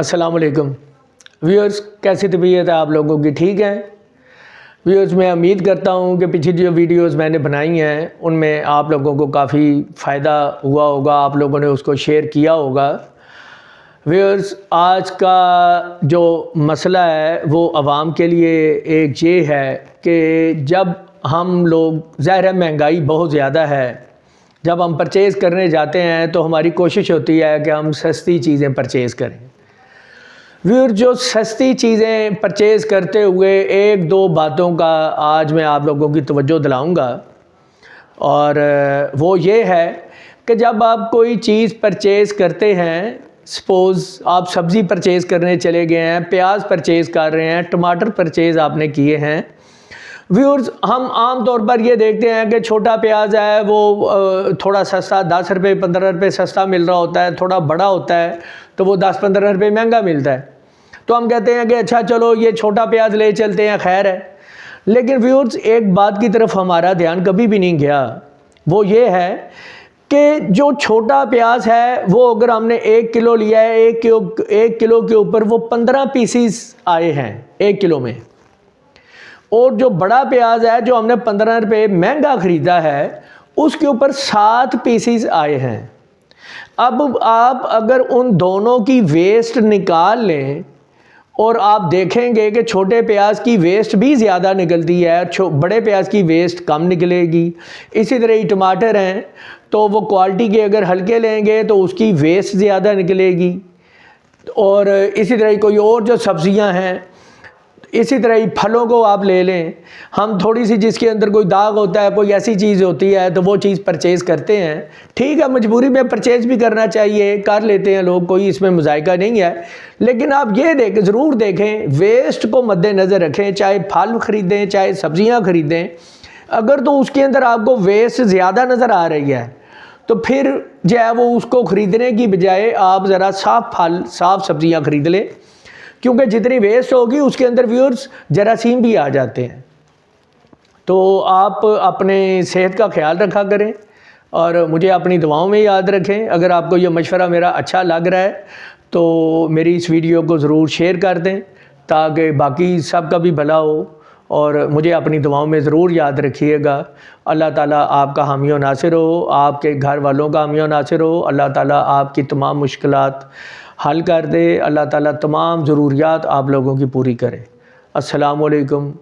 अस्सलाम वालेकुम व्यूअर्स, कैसी तबीयत है आप लोगों की? ठीक है व्यूअर्स, मैं उम्मीद करता हूँ कि पिछली जो वीडियोस मैंने बनाई हैं उनमें आप लोगों को काफ़ी फ़ायदा हुआ होगा, आप लोगों ने उसको शेयर किया होगा। व्यूअर्स, आज का जो मसला है वो आवाम के लिए एक ये है कि जब हम लोग, ज़ाहिर है महंगाई बहुत ज़्यादा है, जब हम परचेज़ करने जाते हैं तो हमारी कोशिश होती है कि हम सस्ती चीज़ें परचेज़ करें। व्यूअर, जो सस्ती चीज़ें परचेज़ करते हुए एक दो बातों का आज मैं आप लोगों की तवज्जो दिलाऊंगा, और वो ये है कि जब आप कोई चीज़ परचेज़ करते हैं, सपोज़ आप सब्ज़ी परचेज़ करने चले गए हैं, प्याज परचेज़ कर रहे हैं, टमाटर परचेज़ आपने किए हैं। व्यूअर्स, हम आम तौर पर ये देखते हैं कि छोटा प्याज है वो थोड़ा सस्ता 10 रुपये 15 रुपये सस्ता मिल रहा होता है, थोड़ा बड़ा होता है तो वो 10-15 रुपये महंगा मिलता है। तो हम कहते हैं कि अच्छा चलो ये छोटा प्याज ले चलते हैं, खैर है। लेकिन व्यूअर्स, एक बात की तरफ हमारा ध्यान कभी भी नहीं गया, वो ये है कि जो छोटा प्याज है वो अगर हमने 1 किलो लिया है, 1 किलो के ऊपर वो 15 पीसीस आए हैं 1 किलो में, और जो बड़ा प्याज है जो हमने 15 रुपये महंगा ख़रीदा है उसके ऊपर 7 पीसीस आए हैं। अब आप अगर उन दोनों की वेस्ट निकाल लें और आप देखेंगे कि छोटे प्याज की वेस्ट भी ज़्यादा निकलती है, बड़े प्याज की वेस्ट कम निकलेगी। इसी तरह ही टमाटर हैं तो वो क्वालिटी के अगर हल्के लेंगे तो उसकी वेस्ट ज़्यादा निकलेगी, और इसी तरह कोई और जो सब्ज़ियां हैं, इसी तरह ही फलों को आप ले लें, हम थोड़ी सी जिसके अंदर कोई दाग होता है, कोई ऐसी चीज़ होती है तो वो चीज़ परचेज़ करते हैं। ठीक है, मजबूरी में परचेज़ भी करना चाहिए, कर लेते हैं लोग, कोई इसमें मुज़ायका नहीं है। लेकिन आप ये ज़रूर देखें, वेस्ट को मद्देनज़र रखें, चाहे फल ख़रीदें चाहे सब्ज़ियाँ ख़रीदें, अगर तो उसके अंदर आपको वेस्ट ज़्यादा नज़र आ रही है तो फिर जो है वो उसको ख़रीदने की बजाय आप ज़रा साफ़ फल साफ़ सब्ज़ियाँ ख़रीद लें, क्योंकि जितनी वेस्ट होगी उसके अंदर व्यूअर्स जरासीम भी आ जाते हैं। तो आप अपने सेहत का ख्याल रखा करें और मुझे अपनी दुआओं में याद रखें। अगर आपको ये मशवरा मेरा अच्छा लग रहा है तो मेरी इस वीडियो को ज़रूर शेयर कर दें ताकि बाकी सब का भी भला हो, और मुझे अपनी दुआओं में ज़रूर याद रखिएगा। अल्लाह ताला आपका हामी व नासिर हो, आपके घर वालों का हामी व नासिर हो। अल्लाह ताला आपकी तमाम मुश्किलात हल कर दे। अल्लाह ताला तमाम ज़रूरियात आप लोगों की पूरी करे। अस्सलामु अलैकुम।